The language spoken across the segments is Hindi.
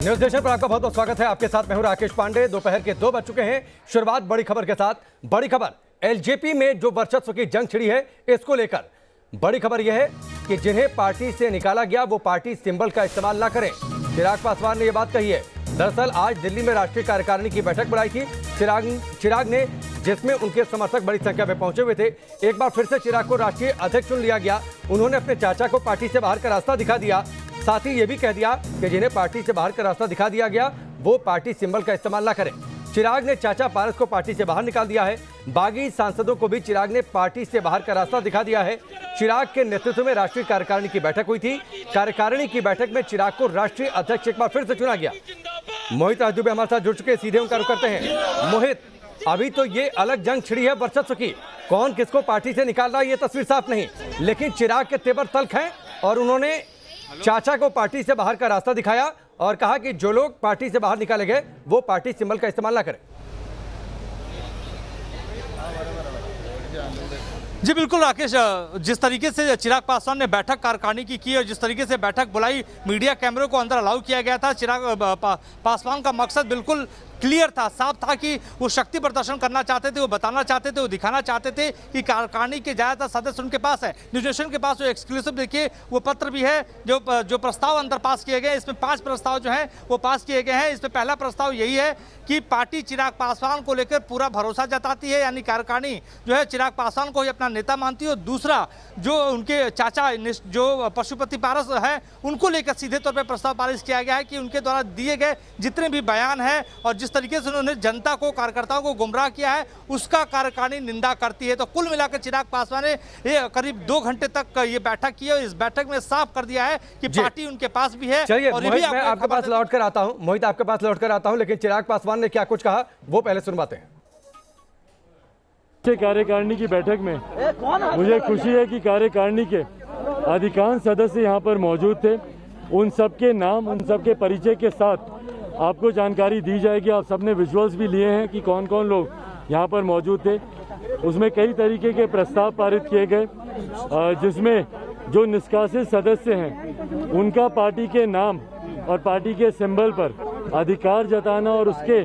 न्यूज नेशन पर आपका बहुत बहुत स्वागत है। आपके साथ मैं हूं राकेश पांडे। दोपहर के 2 बज चुके हैं। शुरुआत बड़ी खबर के साथ। बड़ी खबर, एलजेपी में जो वर्चस्व की जंग छिड़ी है, इसको लेकर बड़ी खबर यह है कि जिन्हें पार्टी से निकाला गया वो पार्टी सिंबल का इस्तेमाल ना करें। चिराग पासवान ने यह बात कही है। दरअसल आज दिल्ली में राष्ट्रीय कार्यकारिणी की बैठक बुलाई थी चिराग ने, जिसमें उनके समर्थक बड़ी संख्या में पहुंचे हुए थे। एक बार फिर से चिराग को राष्ट्रीय अध्यक्ष चुन लिया गया। उन्होंने अपने चाचा को पार्टी से बाहर का रास्ता दिखा दिया। साथ ही ये भी कह दिया कि जिन्हें पार्टी से बाहर का रास्ता दिखा दिया गया वो पार्टी सिंबल का इस्तेमाल ना करें। चिराग ने चाचा पारस को पार्टी से बाहर निकाल दिया है। बागी सांसदों को भी चिराग ने पार्टी से बाहर का रास्ता दिखा दिया है। चिराग के नेतृत्व में राष्ट्रीय कार्यकारिणी की बैठक हुई थी। कार्यकारिणी की बैठक में चिराग को राष्ट्रीय अध्यक्ष एक बार फिर से चुना गया। मोहित राजदूबे हमारे साथ जुड़ चुके, सीधे उनका रुख करते हैं। मोहित, अभी तो ये अलग जंग छिड़ी है वर्चस्व की, कौन किसको पार्टी से निकाल रहा है ये तस्वीर साफ नहीं, लेकिन चिराग के तेवर तल्ख हैं और उन्होंने चाचा को पार्टी से बाहर का रास्ता दिखाया और कहा कि जो लोग पार्टी से बाहर निकाले गए वो पार्टी सिंबल का इस्तेमाल ना करें। जी बिल्कुल राकेश, जिस तरीके से चिराग पासवान ने बैठक कार्यकारिणी की और जिस तरीके से बैठक बुलाई, मीडिया कैमरे को अंदर अलाउ किया गया था। चिराग पासवान का मकसद बिल्कुल क्लियर था, साफ था कि वो शक्ति प्रदर्शन करना चाहते थे, वो बताना चाहते थे, वो दिखाना चाहते थे कि कार्यकारिणी के ज़्यादातर सदस्य उनके पास है। न्यूज नेशन के पास जो एक्सक्लूसिव देखिए वो पत्र भी है जो प्रस्ताव अंदर पास किए गए। इसमें 5 प्रस्ताव जो हैं वो पास किए गए हैं। इसमें पहला प्रस्ताव यही है कि पार्टी चिराग पासवान को लेकर पूरा भरोसा जताती है, यानी कार्यकारिणी जो है चिराग पासवान को ही अपना नेता मानती है। और दूसरा, जो उनके चाचा जो पशुपति पारस है उनको लेकर सीधे तौर पर प्रस्ताव पारित किया गया है कि उनके द्वारा दिए गए जितने भी बयान हैं और जिस तरीके से उन्होंने जनता को, कार्यकर्ताओं को गुमराह किया है, उसका कार्यकारिणी निंदा करती है। तो कुल मिलाकर चिराग पासवान ने ये करीब 2 घंटे तक ये बैठक की और इस बैठक में साफ कर दिया है कि पार्टी उनके पास भी है। चलिए और मोहित, मैं आपके पास लौट कर आता हूं। मोहित, आपके पास लौट कर आता हूं, लेकिन चिराग पासवान ने क्या कुछ कहा वो पहले सुनवाते हैं। कार्यकारिणी की बैठक में मुझे खुशी है कि कार्यकारिणी के अधिकांश सदस्य यहाँ पर मौजूद थे। उन सबके नाम, उन सबके परिचय के साथ आपको जानकारी दी जाएगी। आप सबने विजुअल्स भी लिए हैं कि कौन कौन लोग यहाँ पर मौजूद थे। उसमें कई तरीके के प्रस्ताव पारित किए गए, जिसमें जो निष्कासित सदस्य हैं उनका पार्टी के नाम और पार्टी के सिंबल पर अधिकार जताना और उसके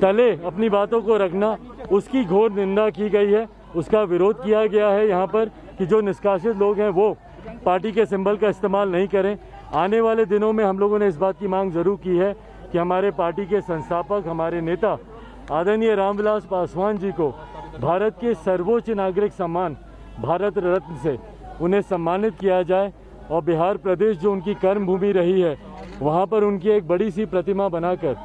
तले अपनी बातों को रखना, उसकी घोर निंदा की गई है। उसका विरोध किया गया है यहाँ पर कि जो निष्कासित लोग हैं वो पार्टी के सिंबल का इस्तेमाल नहीं करें। आने वाले दिनों में हम लोगों ने इस बात की मांग जरूर की है कि हमारे पार्टी के संस्थापक, हमारे नेता आदरणीय रामविलास पासवान जी को भारत के सर्वोच्च नागरिक सम्मान भारत रत्न से उन्हें सम्मानित किया जाए और बिहार प्रदेश जो उनकी कर्म भूमि रही है वहाँ पर उनकी एक बड़ी सी प्रतिमा बनाकर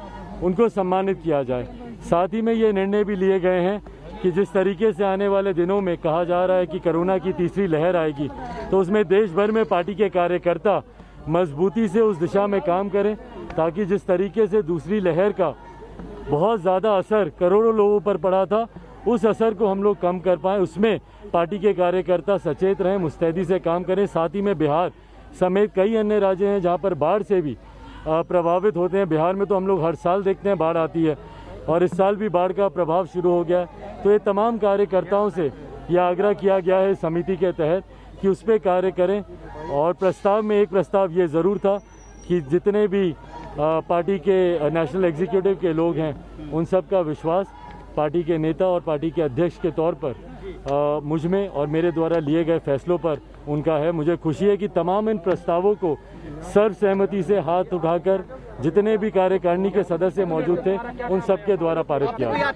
उनको सम्मानित किया जाए। साथ ही में ये निर्णय भी लिए गए हैं कि जिस तरीके से आने वाले दिनों में कहा जा रहा है कि कोरोना की तीसरी लहर आएगी, तो उसमें देश भर में पार्टी के कार्यकर्ता मजबूती से उस दिशा में काम करें ताकि जिस तरीके से दूसरी लहर का बहुत ज़्यादा असर करोड़ों लोगों पर पड़ा था, उस असर को हम लोग कम कर पाएँ। उसमें पार्टी के कार्यकर्ता सचेत रहें, मुस्तैदी से काम करें। साथ ही में बिहार समेत कई अन्य राज्य हैं जहाँ पर बाढ़ से भी प्रभावित होते हैं। बिहार में तो हम लोग हर साल देखते हैं बाढ़ आती है और इस साल भी बाढ़ का प्रभाव शुरू हो गया है। तो ये तमाम कार्यकर्ताओं से यह आग्रह किया गया है समिति के तहत कि उस पर कार्य करें। और प्रस्ताव में एक प्रस्ताव ये ज़रूर था कि जितने भी पार्टी के नेशनल एग्जीक्यूटिव के लोग हैं उन सब का विश्वास पार्टी के नेता और पार्टी के अध्यक्ष के तौर पर मुझ में और मेरे द्वारा लिए गए फैसलों पर उनका है। मुझे खुशी है कि तमाम इन प्रस्तावों को सर्वसहमति से हाथ उठाकर जितने भी कार्यकारिणी के सदस्य मौजूद थे उन सब के द्वारा पारित किया गया।